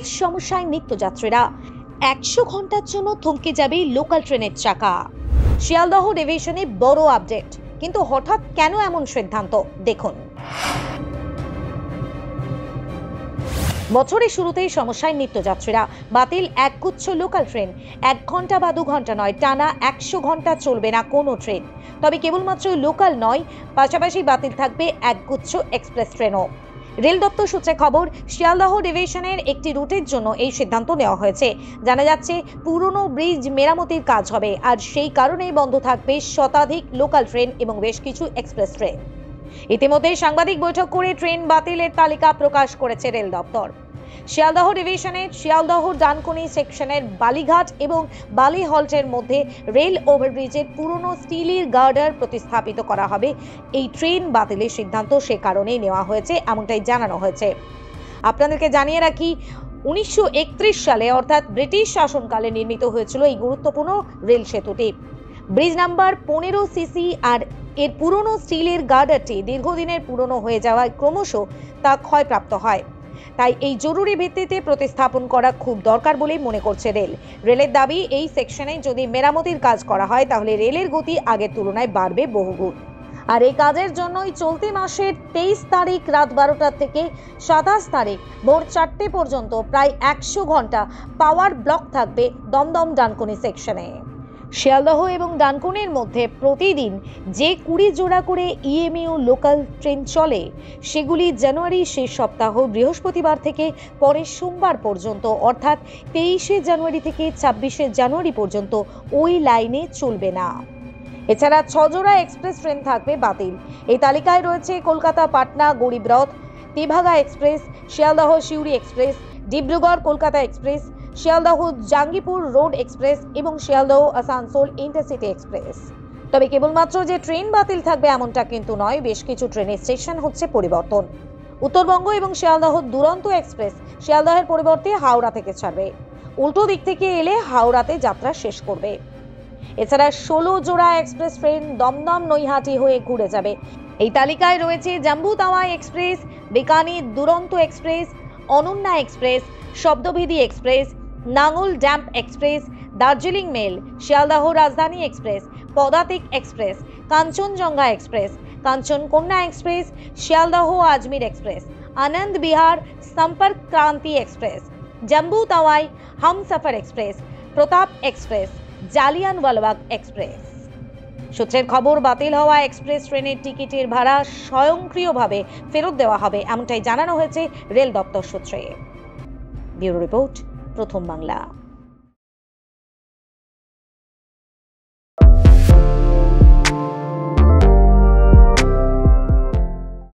বেশ সমস্যায় নিত্যযাত্রীরা। 100 ঘন্টার জন্য থমকে যাবে লোকাল ট্রেনের চাকা। শিয়ালদহ ডিভিশনে বড় আপডেট, কিন্তু হঠাৎ কেন এমন সিদ্ধান্ত দেখুন। বছরের শুরুতেই সমস্যায় নিত্যযাত্রীরা। বাতিল একগুচ্ছ লোকাল ট্রেন। 1 ঘন্টা বা 2 ঘন্টা নয়, টানা 100 ঘন্টা চলবে না কোনো ট্রেন। তবে কেবলমাত্র লোকাল নয়, পাশাপাশি বাতিল থাকবে একগুচ্ছ এক্সপ্রেস ট্রেনও। রেল দপ্তর সূত্রে খবর, শিয়ালদহ ডিভিশনের একটি রুটের জন্য এই সিদ্ধান্ত নেওয়া হয়েছে। জানা যাচ্ছে, পুরনো ব্রিজ মেরামতির কাজ হবে, আর সেই কারণেই বন্ধ থাকবে শতাধিক লোকাল ট্রেন এবং বেশ কিছু এক্সপ্রেস ট্রেন। ইতিমধ্যে সাংবাদিক বৈঠক করে ট্রেন বাতিলের তালিকা প্রকাশ করেছে রেল দপ্তর। শিয়ালদহ ডিভিশনের শিয়ালদহ ডানকুনি সেকশনের বালিঘাট এবং বালি হল্টের মধ্যে রেল ওভারব্রিজের পুরনো স্টিলের গার্ডার প্রতিস্থাপিত করা হবে। এই ট্রেন বাতিলের সিদ্ধান্ত সে কারণেই নেওয়া হয়েছে, এমনটাই জানানো হয়েছে। আপনাদেরকে জানিয়ে রাখি, 1931 সালে অর্থাৎ ব্রিটিশ শাসনকালে নির্মিত হয়েছিল এই গুরুত্বপূর্ণ রেল সেতুটি। ব্রিজ নাম্বার 15 সিসি আর এর পুরনো স্টিলের গার্ডারটি দীর্ঘদিনের পুরনো হয়ে যাওয়ায় ক্রমশ তা ক্ষয়প্রাপ্ত হয়। তাই এই জরুরি ভিত্তিতে প্রতিস্থাপন করা খুব দরকার বলেই মনে করছে রেল। রেলের দাবি, এই সেকশনে যদি মেরামতির কাজ করা হয় তাহলে রেলের গতি আগের তুলনায় বাড়বে বহুগুণ। আর এই কাজের জন্যই চলতি মাসের 23 তারিখ রাত 12টা থেকে 27 তারিখ ভোর 4টে পর্যন্ত প্রায় 100 ঘন্টা পাওয়ার ব্লক থাকবে দমদম ডানকুনি সেকশনে। শিয়ালদহ এবং ডানকুনির মধ্যে প্রতিদিন যে 20 জোড়া করে ইএমইউ লোকাল ট্রেন চলে, সেগুলি জানুয়ারির শেষ সপ্তাহ বৃহস্পতিবার থেকে পরের সোমবার পর্যন্ত অর্থাৎ 23শে জানুয়ারি থেকে 26শে জানুয়ারি পর্যন্ত ওই লাইনে চলবে না। এছাড়া 6 জোড়া এক্সপ্রেস ট্রেন থাকবে বাতিল। এই তালিকায় রয়েছে কলকাতা পাটনা গরিব রথ, Tebhaga express, Sealdah Suri express, Dibrugarh Kolkata express, Sealdah Jangipur road express এবং শিয়ালদহ আসানসোল ইন্টারসিটি এক্সপ্রেস। তবে কেবলমাত্র যে ট্রেন বাতিল থাকবে এমনটা কিন্তু নয়, বেশ কিছু ট্রেনের স্টেশন হচ্ছে পরিবর্তন। উত্তরবঙ্গ এবং শিয়ালদহ দুরন্ত এক্সপ্রেস শিয়ালদহের পরিবর্তে হাওড়া থেকে ছাড়বে, উল্টো দিক থেকে এলে হাওড়াতে যাত্রা শেষ করবে। এছাড়া 16 জোড়া এক্সপ্রেস ট্রেন দমদম নৈহাটি হয়ে ঘুরে যাবে। এই তালিকায় রয়েছে জাম্বু Tawi express, Bikaner Duronto express, Ananya express, Shabdabhedi express, Nangal dam express, Darjeeling mail, Sealdah Rajdhani express, Padatik express, Kanchenjunga express, Kanchan Kanya express, Sealdah Ajmer express, Anand Vihar Sampark Kranti express, Jammu Tawi Humsafar express, Pratap express, Jallianwala Bagh express. সূত্রের খবর, বাতিল হওয়া এক্সপ্রেস ট্রেনের টিকিটের ভাড়া স্বয়ংক্রিয়ভাবে ফেরত দেওয়া হবে, এমনটাই জানানো হয়েছে রেল দপ্তর সূত্রে। ব্যুরো রিপোর্ট, প্রথম বাংলা।